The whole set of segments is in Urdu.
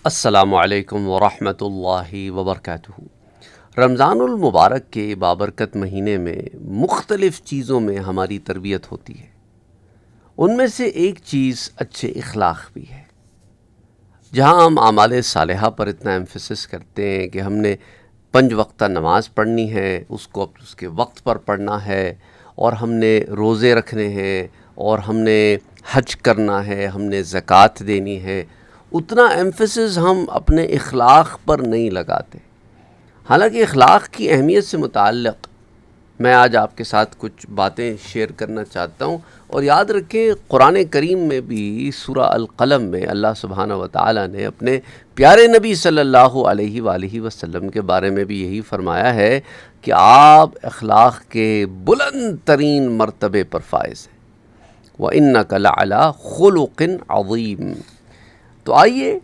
السلام علیکم ورحمۃ اللہ وبرکاتہ۔ رمضان المبارک کے بابرکت مہینے میں مختلف چیزوں میں ہماری تربیت ہوتی ہے۔ ان میں سے ایک چیز اچھے اخلاق بھی ہے۔ جہاں ہم اعمال صالحہ پر اتنا ایمفیسس کرتے ہیں کہ ہم نے 5 وقتہ نماز پڑھنی ہے، اس کو اس کے وقت پر پڑھنا ہے، اور ہم نے روزے رکھنے ہیں، اور ہم نے حج کرنا ہے، ہم نے زکوٰۃ دینی ہے، اتنا ایمفیسس ہم اپنے اخلاق پر نہیں لگاتے۔ حالانکہ اخلاق کی اہمیت سے متعلق میں آج آپ کے ساتھ کچھ باتیں شیئر کرنا چاہتا ہوں۔ اور یاد رکھیں، قرآن کریم میں بھی سورہ القلم میں اللہ سبحانہ و تعالیٰ نے اپنے پیارے نبی صلی اللہ علیہ وآلہ وسلم کے بارے میں بھی یہی فرمایا ہے کہ آپ اخلاق کے بلند ترین مرتبے پر فائز ہیں۔ وَإِنَّكَ لَعَلَىٰ خُلُقٍ عَظِيمٍ۔ تو آئیے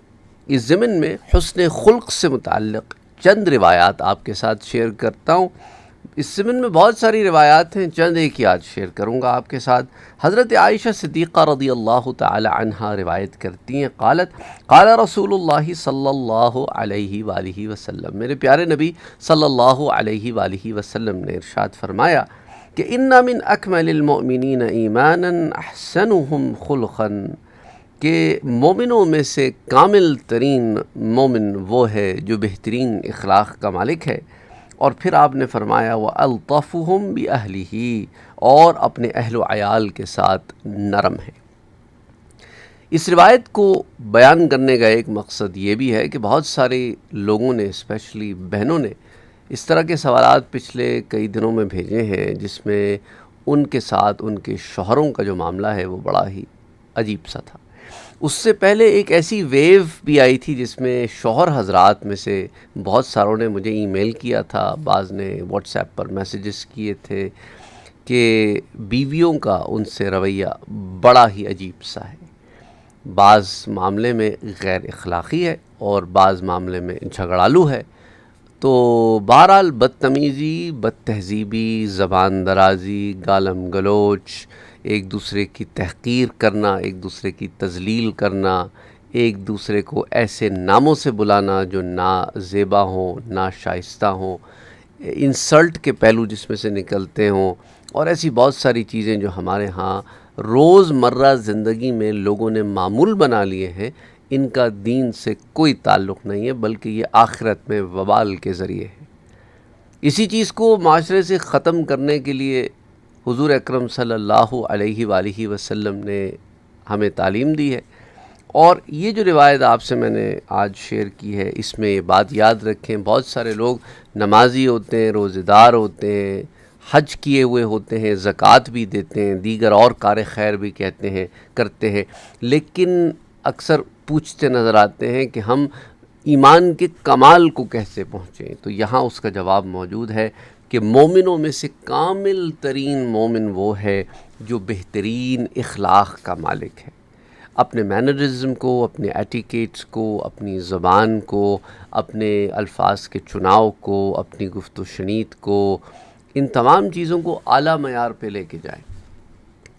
اس ضمن میں حسن خلق سے متعلق چند روایات آپ کے ساتھ شیئر کرتا ہوں۔ اس ضمن میں بہت ساری روایات ہیں، چند ایک ہی آج شیئر کروں گا آپ کے ساتھ۔ حضرت عائشہ صدیقہ رضی اللہ تعالی عنہا روایت کرتی ہیں، قالت قال رسول اللہ صلی اللہ علیہ وآلہ وسلم، میرے پیارے نبی صلی اللہ علیہ وآلہ وسلم نے ارشاد فرمایا کہ ان من اکمل المؤمنین ایمانا احسنهم خلقا، کہ مومنوں میں سے کامل ترین مومن وہ ہے جو بہترین اخلاق کا مالک ہے۔ اور پھر آپ نے فرمایا وَأَلْطَفُهُمْ بِأَهْلِهِ، اور اپنے اہل و عیال کے ساتھ نرم ہے۔ اس روایت کو بیان کرنے کا ایک مقصد یہ بھی ہے کہ بہت سارے لوگوں نے، اسپیشلی بہنوں نے، اس طرح کے سوالات پچھلے کئی دنوں میں بھیجے ہیں جس میں ان کے ساتھ ان کے شوہروں کا جو معاملہ ہے وہ بڑا ہی عجیب سا تھا۔ اس سے پہلے ایک ایسی ویو بھی آئی تھی جس میں شوہر حضرات میں سے بہت ساروں نے مجھے ای میل کیا تھا، بعض نے واٹس ایپ پر میسیجز کیے تھے کہ بیویوں کا ان سے رویہ بڑا ہی عجیب سا ہے، بعض معاملے میں غیر اخلاقی ہے اور بعض معاملے میں جھگڑالو ہے۔ تو بہرحال بدتمیزی، بد تہذیبی، زبان درازی، گالم گلوچ، ایک دوسرے کی تحقیر کرنا، ایک دوسرے کی تذلیل کرنا، ایک دوسرے کو ایسے ناموں سے بلانا جو نا زیبا ہوں، نا شائستہ ہوں، انسلٹ کے پہلو جس میں سے نکلتے ہوں، اور ایسی بہت ساری چیزیں جو ہمارے ہاں روز مرہ زندگی میں لوگوں نے معمول بنا لیے ہیں، ان کا دین سے کوئی تعلق نہیں ہے، بلکہ یہ آخرت میں وبال کے ذریعے ہے۔ اسی چیز کو معاشرے سے ختم کرنے کے لیے حضور اکرم صلی اللہ علیہ وآلہ وسلم نے ہمیں تعلیم دی ہے۔ اور یہ جو روایت آپ سے میں نے آج شیئر کی ہے، اس میں یہ بات یاد رکھیں، بہت سارے لوگ نمازی ہوتے ہیں، روزہ دار ہوتے ہیں، حج کیے ہوئے ہوتے ہیں، زکوٰۃ بھی دیتے ہیں، دیگر اور کار خیر بھی کرتے ہیں، لیکن اکثر پوچھتے نظر آتے ہیں کہ ہم ایمان کے کمال کو کیسے پہنچیں۔ تو یہاں اس کا جواب موجود ہے کہ مومنوں میں سے کامل ترین مومن وہ ہے جو بہترین اخلاق کا مالک ہے۔ اپنے مینرزم کو، اپنے ایٹیکیٹس کو، اپنی زبان کو، اپنے الفاظ کے چناؤ کو، اپنی گفت و شنید کو، ان تمام چیزوں کو اعلیٰ معیار پہ لے کے جائیں۔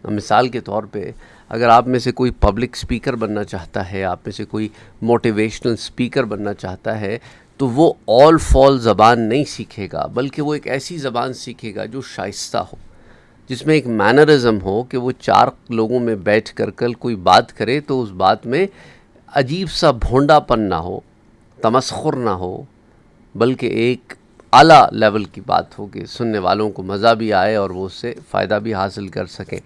مثال کے طور پہ اگر آپ میں سے کوئی پبلک سپیکر بننا چاہتا ہے، آپ میں سے کوئی موٹیویشنل سپیکر بننا چاہتا ہے، تو وہ آل فال زبان نہیں سیکھے گا، بلکہ وہ ایک ایسی زبان سیکھے گا جو شائستہ ہو، جس میں ایک مینرزم ہو کہ وہ 4 لوگوں میں بیٹھ کر کل کوئی بات کرے تو اس بات میں عجیب سا بھونڈا پن نہ ہو، تمسخر نہ ہو، بلکہ ایک اعلیٰ لیول کی بات ہو کہ سننے والوں کو مزہ بھی آئے اور وہ اس سے فائدہ بھی حاصل کر سکیں۔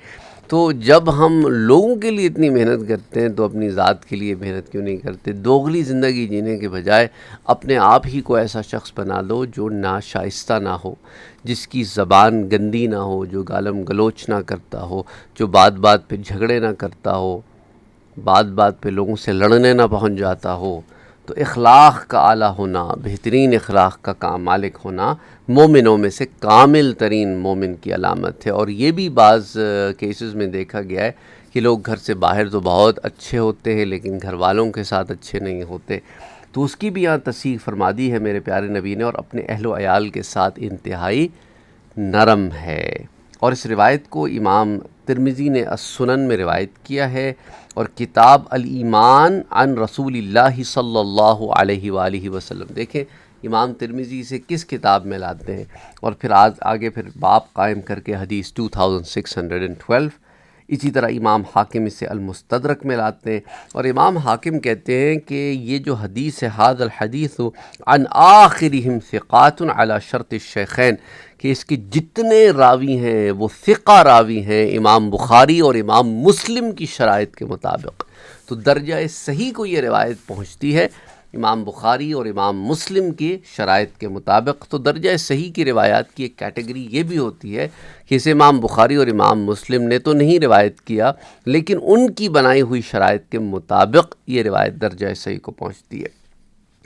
تو جب ہم لوگوں کے لیے اتنی محنت کرتے ہیں تو اپنی ذات کے لیے محنت کیوں نہیں کرتے؟ دوغلی زندگی جینے کے بجائے اپنے آپ ہی کو ایسا شخص بنا دو جو ناشائستہ نہ ہو، جس کی زبان گندی نہ ہو، جو گالم گلوچ نہ کرتا ہو، جو بات بات پہ جھگڑے نہ کرتا ہو، بات بات پہ لوگوں سے لڑنے نہ پہنچ جاتا ہو۔ تو اخلاق کا اعلیٰ ہونا، بہترین اخلاق کا مالک ہونا مومنوں میں سے کامل ترین مومن کی علامت ہے۔ اور یہ بھی بعض کیسز میں دیکھا گیا ہے کہ لوگ گھر سے باہر تو بہت اچھے ہوتے ہیں لیکن گھر والوں کے ساتھ اچھے نہیں ہوتے، تو اس کی بھی یہاں تصحیح فرما دی ہے میرے پیارے نبی نے، اور اپنے اہل و عیال کے ساتھ انتہائی نرم ہے۔ اور اس روایت کو امام ترمذی نے السنن میں روایت کیا ہے، اور کتاب الایمان عن رسول اللہ صلی اللہ علیہ وآلہ وسلم، دیکھیں امام ترمذی سے کس کتاب میں لاتے ہیں، اور پھر آگے پھر باب قائم کر کے حدیث 2612، اسی طرح امام حاکم اسے المستدرک میں لاتے ہیں، اور امام حاکم کہتے ہیں کہ یہ جو حدیث ہے ھذا الحدیث عن آخرہم ثقات علی شرط الشیخین، کہ اس کے جتنے راوی ہیں وہ ثقہ راوی ہیں امام بخاری اور امام مسلم کی شرائط کے مطابق، تو درجہ صحیح کو یہ روایت پہنچتی ہے امام بخاری اور امام مسلم کی شرائط کے مطابق۔ تو درجہ صحیح کی روایات کی ایک کیٹیگری یہ بھی ہوتی ہے کہ اسے امام بخاری اور امام مسلم نے تو نہیں روایت کیا، لیکن ان کی بنائی ہوئی شرائط کے مطابق یہ روایت درجہ صحیح کو پہنچتی ہے۔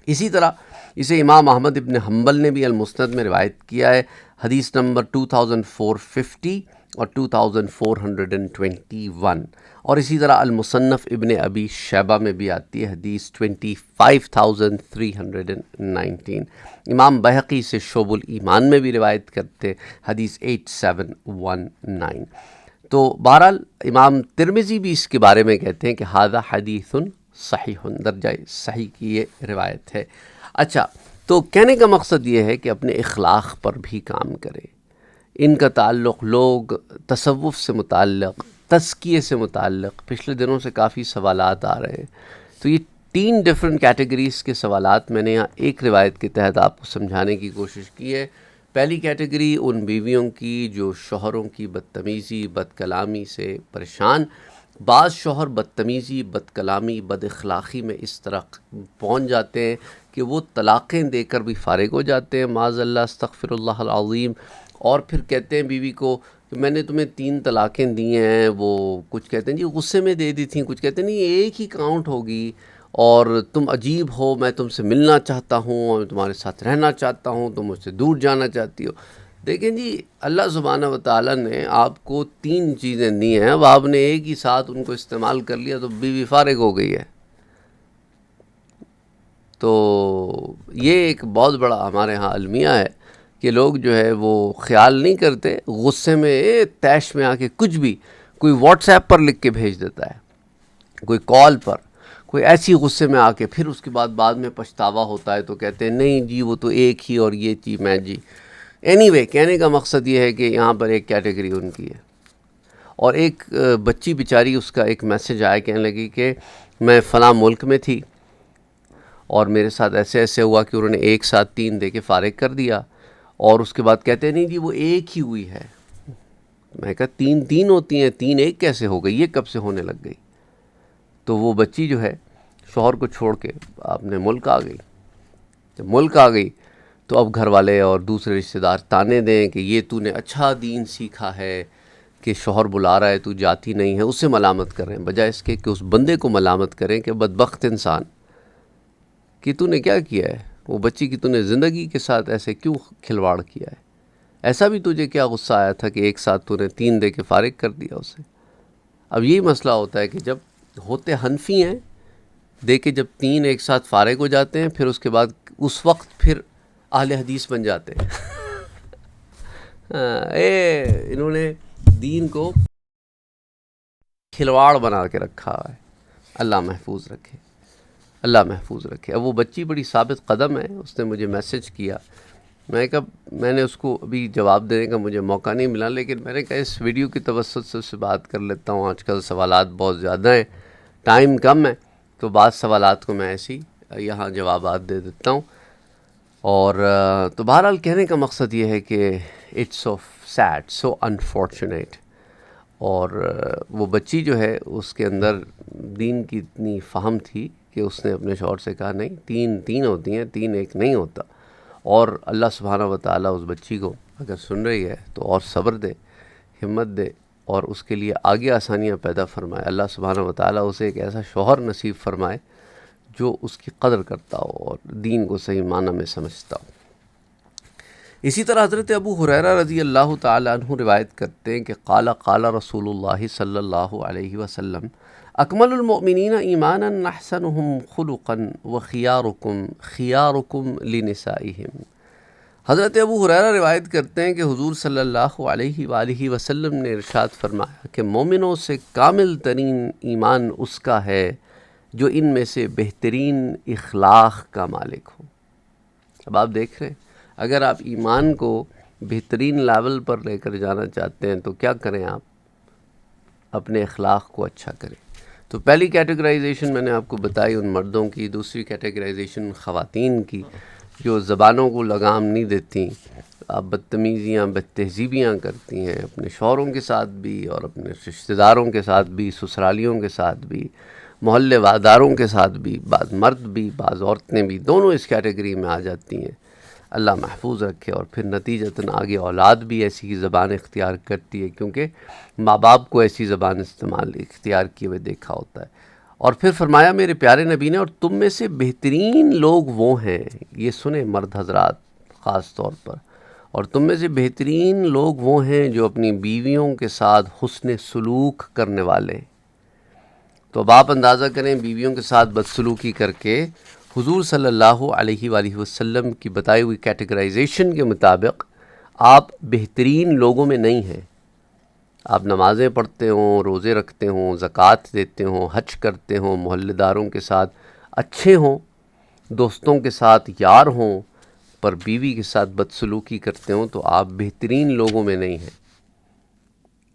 اسی طرح اسے امام احمد ابن حنبل نے بھی المسند میں روایت کیا ہے، حدیث نمبر 2450 اور 2421، اور اسی طرح المصنف ابن ابی شیبہ میں بھی آتی ہے حدیث 25319۔ امام بہقی سے شعب الایمان میں بھی روایت کرتے حدیث 8719۔ تو بہرحال امام ترمذی بھی اس کے بارے میں کہتے ہیں کہ ھذا حدیث صحیح، درجہ صحیح کی یہ روایت ہے۔ اچھا، تو کہنے کا مقصد یہ ہے کہ اپنے اخلاق پر بھی کام کرے۔ ان کا تعلق لوگ تصوف سے متعلق، تزکیے سے متعلق پچھلے دنوں سے کافی سوالات آ رہے ہیں، تو یہ 3 ڈیفرنٹ کیٹیگریز کے سوالات میں نے یہاں ایک روایت کے تحت آپ کو سمجھانے کی کوشش کی ہے۔ پہلی کیٹیگری ان بیویوں کی جو شوہروں کی بدتمیزی، بد کلامی سے پریشان، بعض شوہر بدتمیزی، بد کلامی، بد اخلاقی میں اس طرح پہنچ جاتے ہیں کہ وہ طلاقیں دے کر بھی فارغ ہو جاتے ہیں، معاذ اللہ، استغفر اللہ العظیم، اور پھر کہتے ہیں بیوی کو کہ میں نے تمہیں 3 طلاقیں دی ہیں، وہ کچھ کہتے ہیں جی غصے میں دے دی تھیں، کچھ کہتے ہیں نہیں ایک ہی کاؤنٹ ہوگی، اور تم عجیب ہو، میں تم سے ملنا چاہتا ہوں اور تمہارے ساتھ رہنا چاہتا ہوں، تم مجھ سے دور جانا چاہتی ہو۔ دیکھیں جی، اللہ سبحانہ وتعالیٰ نے آپ کو 3 چیزیں دی ہیں، اب آپ نے ایک ہی ساتھ ان کو استعمال کر لیا تو بیوی فارغ ہو گئی ہے۔ تو یہ ایک بہت بڑا ہمارے ہاں المیہ ہے کہ لوگ جو ہے وہ خیال نہیں کرتے، غصے میں طیش میں آ کے کچھ بھی، کوئی واٹس ایپ پر لکھ کے بھیج دیتا ہے، کوئی کال پر، کوئی ایسی غصے میں آ کے، پھر اس کے بعد میں پچھتاوا ہوتا ہے تو کہتے ہیں نہیں جی وہ تو ایک ہی اور یہ چیز میں جی۔ اینی وے، کہنے کا مقصد یہ ہے کہ یہاں پر ایک کیٹیگری ان کی ہے، اور ایک بچی بیچاری، اس کا ایک میسج آیا، کہنے لگی کہ میں فلاں ملک میں تھی اور میرے ساتھ ایسے ایسے ہوا کہ انہوں نے ایک ساتھ 3 دے کے فارغ کر دیا، اور اس کے بعد کہتے ہیں نہیں جی وہ ایک ہی ہوئی ہے۔ میں کہا 3 ہوتی ہیں، 3 ایک کیسے ہو گئی، یہ کب سے ہونے لگ گئی؟ تو وہ بچی جو ہے شوہر کو چھوڑ کے اپنے ملک آ گئی۔ جب ملک آ گئی تو اب گھر والے اور دوسرے رشتہ دار تانے دیں کہ یہ تو نے اچھا دین سیکھا ہے کہ شوہر بلا رہا ہے تو جاتی نہیں ہے، اسے ملامت کر رہے ہیں، بجائے اس کے کہ اس بندے کو ملامت کریں کہ بدبخت انسان، کہ تو نے کیا کیا ہے، وہ بچی کی تو نے زندگی کے ساتھ ایسے کیوں کھلواڑ کیا ہے، ایسا بھی تجھے کیا غصہ آیا تھا کہ ایک ساتھ تو نے 3 دے کے فارغ کر دیا اسے۔ اب یہی مسئلہ ہوتا ہے کہ جب ہوتے حنفی ہیں، دے کے جب 3 ایک ساتھ فارغ ہو جاتے ہیں، پھر اس کے بعد اس وقت پھر اہل حدیث بن جاتے ہیں۔ انہوں نے دین کو کھلواڑ بنا کے رکھا ہے۔ اللہ محفوظ رکھے، اللہ محفوظ رکھے۔ اب وہ بچی بڑی ثابت قدم ہے، اس نے مجھے میسج کیا، میں نے اس کو ابھی جواب دینے کا مجھے موقع نہیں ملا، لیکن میں نے کہا اس ویڈیو کی توسط سے اس سے بات کر لیتا ہوں، آج کل سوالات بہت زیادہ ہیں، ٹائم کم ہے، تو بعض سوالات کو میں ایسی یہاں جوابات دے دیتا ہوں۔ اور تو بہرحال کہنے کا مقصد یہ ہے کہ it's so sad, so unfortunate, اور وہ بچی جو ہے اس کے اندر دین کی اتنی فہم تھی کہ اس نے اپنے شوہر سے کہا نہیں 3 ہوتی ہیں، 3 ایک نہیں ہوتا، اور اللہ سبحانہ وتعالیٰ اس بچی کو اگر سن رہی ہے تو اور صبر دے، ہمت دے، اور اس کے لیے آگے آسانیاں پیدا فرمائے۔ اللہ سبحانہ وتعالیٰ اسے ایک ایسا شوہر نصیب فرمائے جو اس کی قدر کرتا ہو اور دین کو صحیح معنی میں سمجھتا ہو۔ اسی طرح حضرت ابو ہریرہ رضی اللہ تعالیٰ عنہ روایت کرتے ہیں کہ قال رسول اللہ صلی اللہ علیہ وسلم اکمل المؤمنین ایمانا احسنهم خلقا وخیارکم خیارکم لنسائہم۔ حضرت ابو ہریرہ روایت کرتے ہیں کہ حضور صلی اللہ علیہ وآلہ وسلم نے ارشاد فرمایا کہ مومنوں سے کامل ترین ایمان اس کا ہے جو ان میں سے بہترین اخلاق کا مالک ہو۔ اب آپ دیکھ رہے ہیں، اگر آپ ایمان کو بہترین لیول پر لے کر جانا چاہتے ہیں تو کیا کریں؟ آپ اپنے اخلاق کو اچھا کریں۔ تو پہلی کیٹیگرائزیشن میں نے آپ کو بتائی ان مردوں کی، دوسری کیٹیگرائزیشن خواتین کی جو زبانوں کو لگام نہیں دیتی، آپ بدتمیزیاں بد تہذیبیاں کرتی ہیں اپنے شوہروں کے ساتھ بھی اور اپنے رشتہ داروں کے ساتھ بھی، سسرالیوں کے ساتھ بھی، محلے واداروں کے ساتھ بھی، بعض مرد بھی بعض عورتیں بھی، دونوں اس کیٹیگری میں آ جاتی ہیں۔ اللہ محفوظ رکھے۔ اور پھر نتیجتاً آگے اولاد بھی ایسی ہی زبان اختیار کرتی ہے، کیونکہ ماں باپ کو ایسی زبان اختیار کیے ہوئے دیکھا ہوتا ہے۔ اور پھر فرمایا میرے پیارے نبی نے، اور تم میں سے بہترین لوگ وہ ہیں، یہ سنیں مرد حضرات خاص طور پر، اور تم میں سے بہترین لوگ وہ ہیں جو اپنی بیویوں کے ساتھ حسن سلوک کرنے والے ہیں۔ تو اب آپ اندازہ کریں، بیویوں کے ساتھ بدسلوکی کر کے حضور صلی اللہ علیہ وآلہ وسلم کی بتائی ہوئی کیٹیگرائزیشن کے مطابق آپ بہترین لوگوں میں نہیں ہیں۔ آپ نمازیں پڑھتے ہوں، روزے رکھتے ہوں، زکوٰۃ دیتے ہوں، حج کرتے ہوں، محلے داروں کے ساتھ اچھے ہوں، دوستوں کے ساتھ یار ہوں، پر بیوی کے ساتھ بدسلوکی کرتے ہوں تو آپ بہترین لوگوں میں نہیں ہیں۔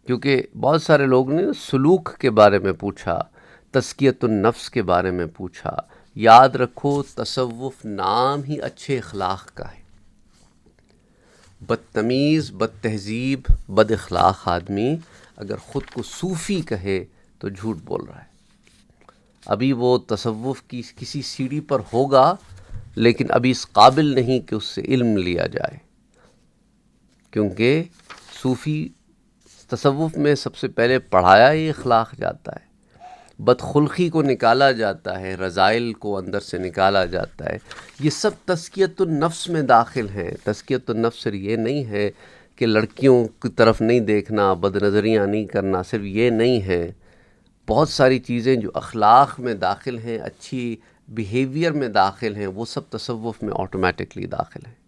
کیونکہ بہت سارے لوگ نے سلوک کے بارے میں پوچھا، تزکیۃ النفس کے بارے میں پوچھا۔ یاد رکھو، تصوف نام ہی اچھے اخلاق کا ہے۔ بدتمیز، بد تہذیب، بد اخلاق آدمی اگر خود کو صوفی کہے تو جھوٹ بول رہا ہے۔ ابھی وہ تصوف کی کسی سیڑھی پر ہوگا، لیکن ابھی اس قابل نہیں کہ اس سے علم لیا جائے، کیونکہ صوفی تصوف میں سب سے پہلے پڑھایا ہی اخلاق جاتا ہے، بدخلقی کو نکالا جاتا ہے، رذائل کو اندر سے نکالا جاتا ہے۔ یہ سب تزکیۃ النفس میں داخل ہیں۔ تزکیۃ النفس صرف یہ نہیں ہے کہ لڑکیوں کی طرف نہیں دیکھنا، بد نظریاں نہیں کرنا، صرف یہ نہیں ہے، بہت ساری چیزیں جو اخلاق میں داخل ہیں، اچھی بیہیویئر میں داخل ہیں، وہ سب تصوف میں آٹومیٹکلی داخل ہیں۔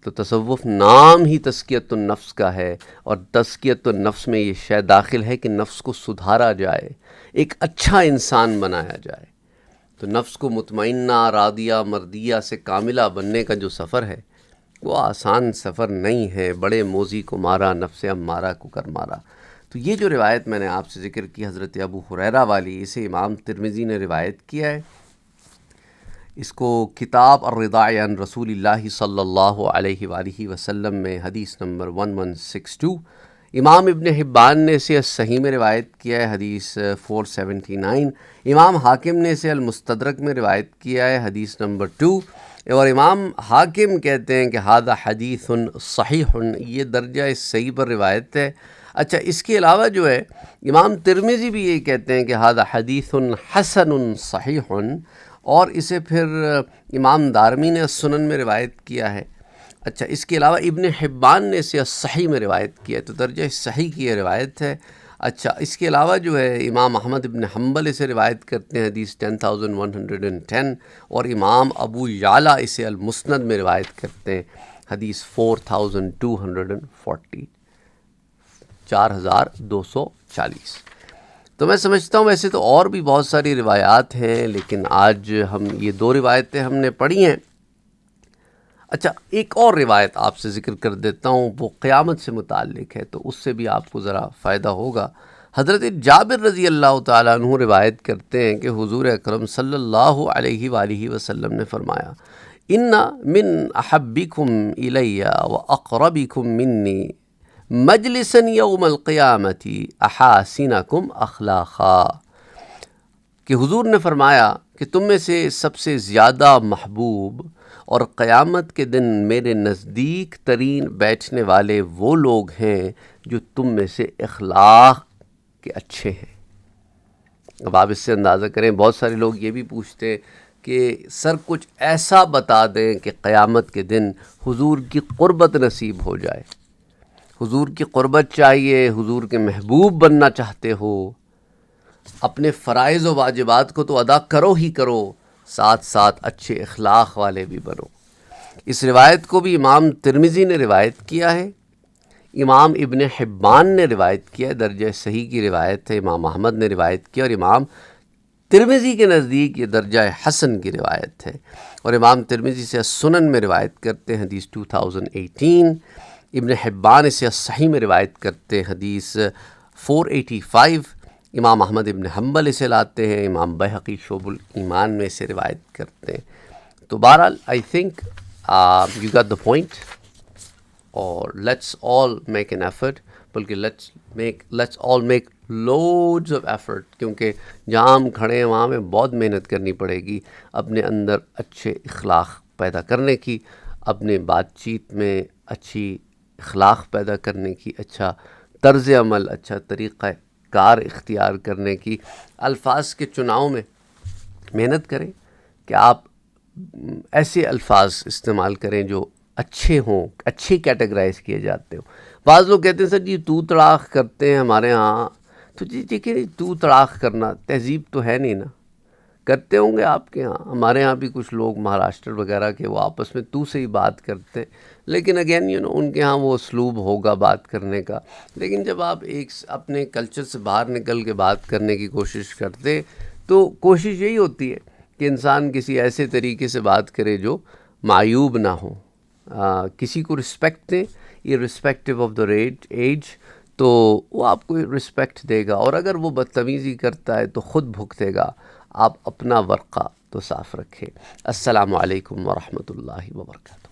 تو تصوف نام ہی تزکیۃ النفس کا ہے، اور تزکیۃ النفس میں یہ شے داخل ہے کہ نفس کو سدھارا جائے، ایک اچھا انسان بنایا جائے۔ تو نفس کو مطمئنہ، راضیہ، مردیہ سے کاملہ بننے کا جو سفر ہے وہ آسان سفر نہیں ہے۔ بڑے موذی کو مارا، نفس امارہ کو کر مارا۔ تو یہ جو روایت میں نے آپ سے ذکر کی حضرت ابو ہریرہ والی، اسے امام ترمذی نے روایت کیا ہے۔ اس کو کتاب الرضاع عن رسول اللہ صلی اللہ علیہ وآلہ وسلم میں حدیث نمبر 1162، امام ابن حبان نے اسے صحیح میں روایت کیا ہے، حدیث 479، امام حاکم نے اسے المستدرک میں روایت کیا ہے، حدیث نمبر 2، اور امام حاکم کہتے ہیں کہ ھذا حدیث صحیح، یہ درجہ صحیح پر روایت ہے۔ اچھا، اس کے علاوہ جو ہے امام ترمذی بھی یہ کہتے ہیں کہ ھذا حدیث حسن صحیح، اور اسے پھر امام دارمی نے سنن میں روایت کیا ہے۔ اچھا، اس کے علاوہ ابن حبان نے اسے صحیح میں روایت کیا ہے، تو درجہ صحیح کی یہ روایت ہے۔ اچھا، اس کے علاوہ جو ہے امام احمد ابن حنبل اسے روایت کرتے ہیں، حدیث 10110، اور امام ابو یعلا اسے المسند میں روایت کرتے ہیں، حدیث 4240، 4240۔ تو میں سمجھتا ہوں ویسے تو اور بھی بہت ساری روایات ہیں، لیکن آج ہم یہ 2 روایتیں ہم نے پڑھی ہیں۔ اچھا، ایک اور روایت آپ سے ذکر کر دیتا ہوں، وہ قیامت سے متعلق ہے، تو اس سے بھی آپ کو ذرا فائدہ ہوگا۔ حضرت جابر رضی اللہ تعالیٰ عنہ روایت کرتے ہیں کہ حضور اکرم صلی اللہ علیہ وآلہ وسلم نے فرمایا، ان من احبکم الی واقربکم منی مجلسا یوم القیامت احاسنکم اخلاقا، کہ حضور نے فرمایا کہ تم میں سے سب سے زیادہ محبوب اور قیامت کے دن میرے نزدیک ترین بیٹھنے والے وہ لوگ ہیں جو تم میں سے اخلاق کے اچھے ہیں۔ اب آپ اس سے اندازہ کریں، بہت سارے لوگ یہ بھی پوچھتے ہیں کہ سر کچھ ایسا بتا دیں کہ قیامت کے دن حضور کی قربت نصیب ہو جائے۔ حضور کی قربت چاہیے، حضور کے محبوب بننا چاہتے ہو، اپنے فرائض و واجبات کو تو ادا کرو ہی کرو، ساتھ ساتھ اچھے اخلاق والے بھی بنو۔ اس روایت کو بھی امام ترمذی نے روایت کیا ہے، امام ابن حبان نے روایت کیا ہے، درجہ صحیح کی روایت ہے، امام احمد نے روایت کیا، اور امام ترمذی کے نزدیک یہ درجہ حسن کی روایت ہے، اور امام ترمذی سے سنن میں روایت کرتے ہیں حدیث 2018، ابن حبان اسے صحیح میں روایت کرتے ہیں حدیث 485، امام احمد ابن حنبل اسے لاتے ہیں، امام بہقی شعب الایمان میں اسے روایت کرتے ہیں۔ تو بہرحال I think you got the point, اور let's all make an effort, بلکہ let's all make loads of effort, کیونکہ جہاں ہم کھڑے ہیں وہاں میں بہت محنت کرنی پڑے گی اپنے اندر اچھے اخلاق پیدا کرنے کی، اپنے بات چیت میں اچھی اخلاق پیدا کرنے کی، اچھا طرز عمل، اچھا طریقہ کار اختیار کرنے کی، الفاظ کے چناؤ میں محنت کریں کہ آپ ایسے الفاظ استعمال کریں جو اچھے ہوں، اچھے کیٹیگرائز کیے جاتے ہوں۔ بعض لوگ کہتے ہیں سر جی تو تڑاق کرتے ہیں ہمارے ہاں، تو جی دیکھیں تو تڑاق کرنا تہذیب تو ہے نہیں نا، کرتے ہوں گے آپ کے ہاں، ہمارے ہاں بھی کچھ لوگ مہاراشٹر وغیرہ کے وہ آپس میں تو سے ہی بات کرتے ہیں، لیکن اگین ان کے ہاں وہ اسلوب ہوگا بات کرنے کا، لیکن جب آپ ایک اپنے کلچر سے باہر نکل کے بات کرنے کی کوشش کرتے تو کوشش یہی ہوتی ہے کہ انسان کسی ایسے طریقے سے بات کرے جو معیوب نہ ہو، کسی کو رسپیکٹ دیں، یہ رسپیکٹیو آف دا ایج، تو وہ آپ کو رسپیکٹ دے گا، اور اگر وہ بدتمیزی کرتا ہے تو خود بھگتے گا۔ آپ اپنا ورقہ تو صاف رکھیں۔ السلام علیکم ورحمۃ اللہ وبرکاتہ۔